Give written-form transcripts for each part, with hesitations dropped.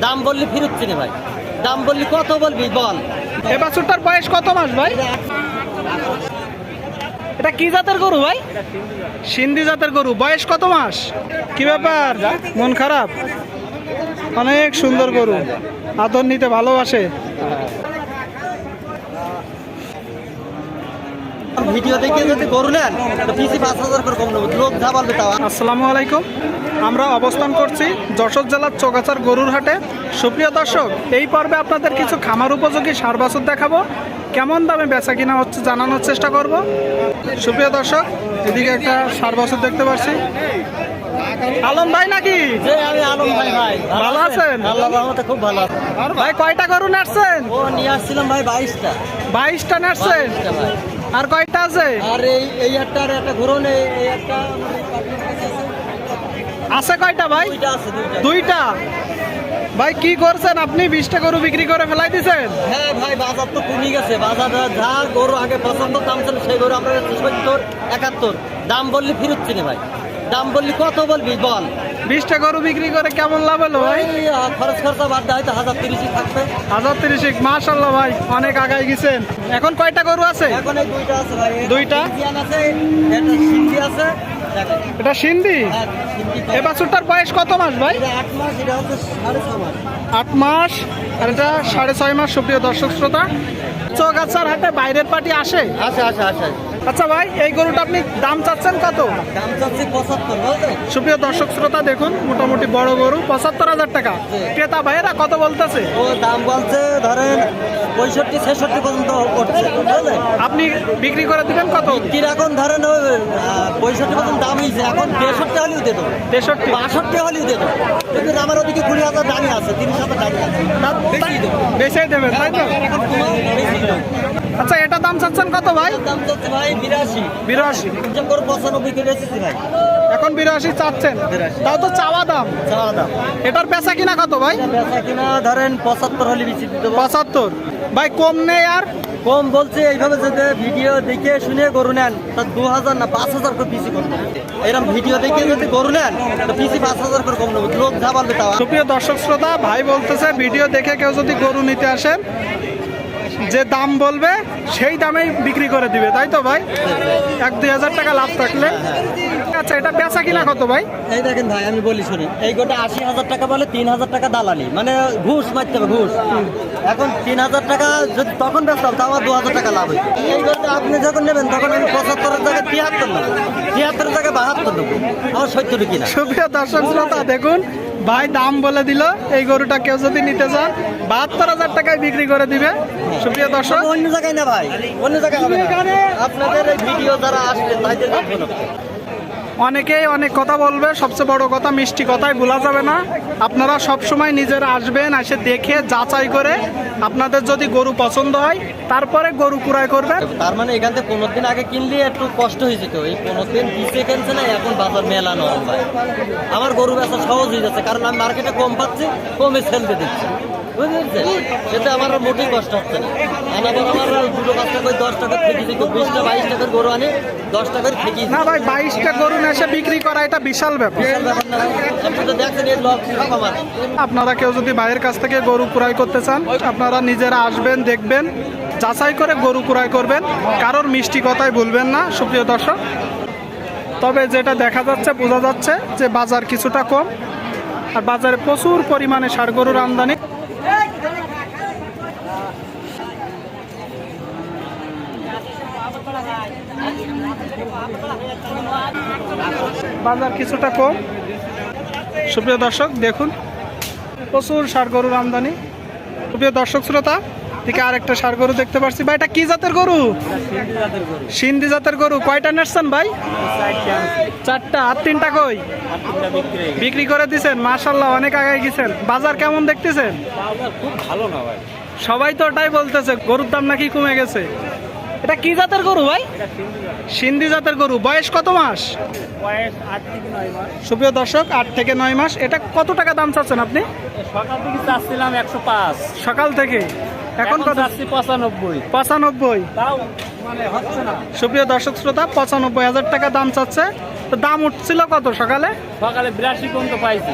দাম বললি ফিরত চিনি ভাই, দাম বললি কত বলবি বল। এ বাছুরটার বয়স কত মাস ভাই? এটা কি জাতের গরু ভাই? সিন্ধি জাতের গরু। বয়স কত মাস? কি ব্যাপার, মন খারাপ? অনেক সুন্দর গরু, আদর নিতে ভালোবাসে। ভিডিও দেখে যদি গরু নেন তো পিসি 5,000 করে কম নেব, লোক যা বলবে তাও। আসসালামু আলাইকুম, আমরা অবস্থান করছি যশোর জেলার চৌগাছার গরুর হাটে। সুপ্রিয় দর্শক, এই পর্বে আপনাদের কিছু খামার উপযোগী ষাঁড় বাছুর দেখাবো। কেমন দামে বেচা কিনা হচ্ছে জানানোর চেষ্টা করব। সুপ্রিয় দর্শক, এদিকে একটা ষাঁড় বাছুর দেখতে পাচ্ছি। আলম ভাই নাকি? আমি আলম ভাই। ভাই ভালো আছেন? আল্লাহর রহমতে খুব ভালো আছে ভাই। কয়টা গরু নাড়ছেন? ও নিয়ে আসছিলাম ভাই 22টা। 22টা নাড়ছেন? 22টা ভাই। আর কয়টা আছে? আর এই একটা আর একটা ঘুরো নেই, এই একটা আছে কয়টা ভাই? দুইটা আছে, দুইটা। ভাই কি করছেন আপনি? 20টা গরু বিক্রি করে ফেলাই দিছেন? হ্যাঁ ভাই, বাজার তো কমে গেছে। বাজার যা গরু আগে পছন্দ দাম ছিল সেই গরু আমরা 70, 71 দাম বললি ফিরত চিনি ভাই, দাম বললি কত বলবি বল। 20টা গরু বিক্রি করে কেমন লাভ হলো ভাই? এই খরচ খরচা বাদ দেয় হয়তো 1030 থাকবে। 1030। মাশাআল্লাহ ভাই, অনেক আগায় গেছেন। এখন কয়টা গরু আছে? এখন এই দুইটা আছে ভাই। দুইটা? জিয়ান আছে, একটা সিন্ধি আছে। এটা সিন্ধি। হ্যাঁ, সিন্ধি। এ বাছুরটার বয়স কত মাস ভাই? এটা 8 মাস, এটা হচ্ছে 6.5 মাস। 8 মাস, আর এটা 6.5 মাস। সুপ্রিয় দর্শক শ্রোতা, চৌগাছার হাটে বাইরের পার্টি আসে। আচ্ছা। আচ্ছা ভাই, এই গরুটা আপনি দাম চাচ্ছেন কত? দাম চাচ্ছি 75, বুঝলেন? সুপ্রিয় দর্শক শ্রোতা দেখুন, মোটামুটি বড় গরু, 75,000 টাকা। ক্রেতা ভাইয়েরা কত বলতেছে? ও দাম বলছে ধরেন 65, 66 পর্যন্ত করছে, বুঝলেন? আপনি বিক্রি করে দিবেন কত? বিক্রির এখন ধরেন 65 পর্যন্ত দাম হয়েছে, এখন 63 হলেও দিয়ে দেবো, 63, 62 হলেও দিয়ে দেবো। কিন্তু আমার ওদিকে 20,000 দামই আছে, 30,000 দামই আছে। বেশি দেবো, বেচে দেবেন তাই তো? এখন বেশি দেবো। আচ্ছা, এটা দাম চাচ্ছেন কত ভাই? দাম চাচ্ছে ভাই 82। 82। যে করে 95 করে এসেছি ভাই। এখন 82 চাচ্ছেন? 82 তাও তো চাওয়া দাম। চাওয়া দাম। এটার বেচা কিনা কত ভাই? বেচা কিনা ধরেন 75 হলে বেশি দিতে দেবো। 75। ভাই কম নেই আর? কম বলছে এইভাবে যদি ভিডিও দেখে শুনে গরু নেন তা 2000 না 5,000 করে পিসি কম নেবো। এরকম ভিডিও দেখে যদি গরু নেন তো পিসি 5,000 করে কম নেবো, লোক যা বলবে তাও। সুপ্রিয় দর্শক শ্রোতা, ভাই বলতেছে ভিডিও দেখে কেউ যদি গরু নিতে আসেন, যে দাম বলবে সেই দামেই বিক্রি করে দিবে, তাই তো ভাই? 1-2 হাজার টাকা লাভ থাকলে। আচ্ছা, এটা বেচা কিনা কত ভাই? এই দেখেন ভাই, আমি বলি শুনি, এই গোটা 80,000 টাকা বলে, 3,000 টাকা দালালি, মানে ঘুষ মারতে হবে, ঘুষ। এখন 3,000 টাকা যদি তখন বেচতাম তাও আমার 2,000 টাকা লাভ হয়। এই গোটা আপনি যখন নেবেন তখন আমি 75-এর জায়গায় 73 নেবো, 73-এর জায়গায় 72 নেবো, আমার 70 কিনা। সুপ্রিয় দর্শক শ্রোতা দেখুন, ভাই দাম বলে দিল। এই গরুটা কেউ যদি নিতে চান 72,000 টাকায় বিক্রি করে দিবে। সুপ্রিয় দর্শক, অন্য জায়গায় না ভাই, অন্য জায়গায় হবে না। আপনাদের এই ভিডিও যারা আসবে তাদের ফোন হবে। অনেকেই অনেক কথা বলবে, সবচেয়ে বড় কথা মিষ্টি কথাই ভোলা যাবে না। আপনারা সব সময় নিজেরা আসবেন, এসে দেখে যাচাই করে আপনাদের যদি গরু পছন্দ হয় তারপরে গরু ক্রয় করবেন। তার মানে এখান থেকে 15 দিন আগে কিনলে একটু কষ্ট হয়েছে, তো এই 15 দিন পিছিয়ে কিনছে না, এখন বাজার মেলা নরম ভাই। আমার গরু বেচা সহজ হয়ে যাচ্ছে, কারণ আমি মার্কেটে কম পাচ্ছি, কমে সেলতে দিচ্ছি, বুঝতে সেটা আমার মোটেই কষ্ট হচ্ছে না। আমার 2-5 টাকা 10 টাকা থেকে 20টা 22 টাকার গরু আনি 10 টাকার থেকে না ভাই, 22টা গরু এসে বিক্রি করা এটা বিশাল ব্যাপার। আপনি তো দেখছেন এর লক আমার। আপনারা কেউ যদি ভাইয়ের কাছ থেকে গরু ক্রয় করতে চান, আপনারা নিজেরা আসবেন, দেখবেন, যাচাই করে গরু ক্রয় করবেন, কারোর মিষ্টি কথাই ভুলবেন না। সুপ্রিয় দর্শক, তবে যেটা দেখা যাচ্ছে, বোঝা যাচ্ছে যে বাজার কিছুটা কম, আর বাজারে প্রচুর পরিমাণে ষাঁড় গরুর আমদানি। বাজার কিছুটা কম। সুপ্রিয় দর্শক দেখুন, প্রচুর ষাঁড় গরুর আমদানি। সুপ্রিয় দর্শক শ্রোতা, দিকে আরেকটা ষাঁড় গরু দেখতে পাচ্ছি। ভাই এটা কি জাতের গরু? সিন্ধি জাতের গরু। কয়টা নেসছেন ভাই? 4টা। আর 3টা কই? বিক্রি করে দিছেন। মাশাআল্লাহ, অনেক আগায় গেছেন। বাজার কেমন দেখতেছেন? খুব ভালো না ভাই, সবাই তো ওটাই বলতেছে, গরুর দাম নাকি কমে গেছে। এটা কি জাতের গরু ভাই? সিন্ধি জাতের গরু। বয়স কত মাস? বয়স 8 থেকে 9 মাস। সুপ্রিয় দর্শক, 8 থেকে 9 মাস। এটা কত টাকা দাম চাচ্ছেন আপনি? সকাল থেকে চাচ্ছিলাম 105, সকাল থেকে এখন কত? চাচ্ছি 95। 95। তাও মানে হচ্ছে না। সুপ্রিয় দর্শক শ্রোতা, 95,000 টাকা দাম চাচ্ছে। তো দাম উঠছিল কত সকালে? সকালে 82 পর্যন্ত পাইছি,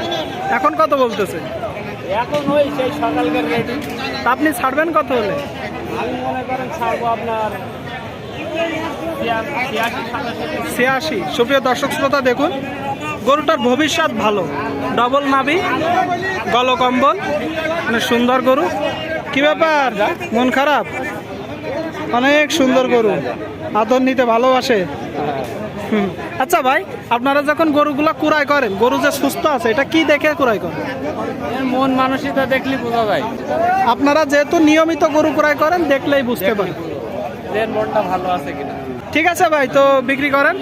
এখন কত বলতেছে? এখন ওই সেই সকালকার রেডি। তা আপনি ছাড়বেন কত হলে? আমি মনে করেন ছাড়বো আপনার 86। সুপ্রিয় দর্শক শ্রোতা দেখুন, গরুটার ভবিষ্যৎ ভালো, ডবল নাভি, গলকম্বল, মানে সুন্দর গরু। কি ব্যাপার, মন খারাপ? অনেক সুন্দর গরু, আদর নিতে ভালোবাসে। হুম। আচ্ছা ভাই, আপনারা যখন গরুগুলা কুড়াই করেন, গরু যে সুস্থ আছে এটা কি দেখে কুড়াই করেন? মন মানসিকতা দেখলে বোঝা যায়, আপনারা যেহেতু নিয়মিত গরু কুড়াই করেন, দেখলেই বুঝতে পারেন যে মনটা ভালো আছে কিনা। ঠিক আছে ভাই, তো বিক্রি করেন।